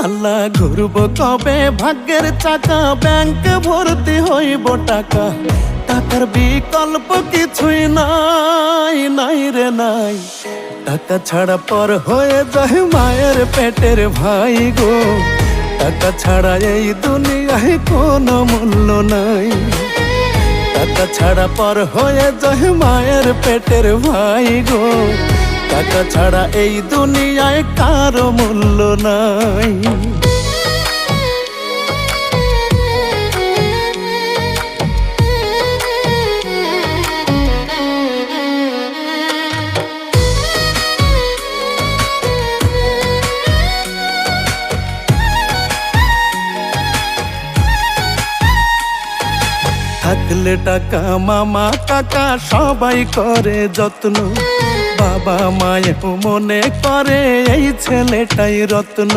আল্লাহ ঘুরব কবে ভাগ্যের চাকা, ব্যাংক ভর্তি হইব টাকা, টাকার বিকল্প কিছুই নাই, নাই রে নাই। টাকা ছাড়া পর হয়ে যায় মায়ের পেটের ভাই গো, টাকা ছাড়া এই দুনিয়ায় কোনো মূল্য নাই। টাকা ছাড়া পর হয়ে যায় মায়ের পেটের ভাই গো, টাকা ছাড়া এই দুনিয়ায় কারো মূল্য নাই। থাকলে টাকা মামা কাকা সবাই করে যত্ন, বাবা মায়ের মনে করে এই ছেলেটাই রত্ন।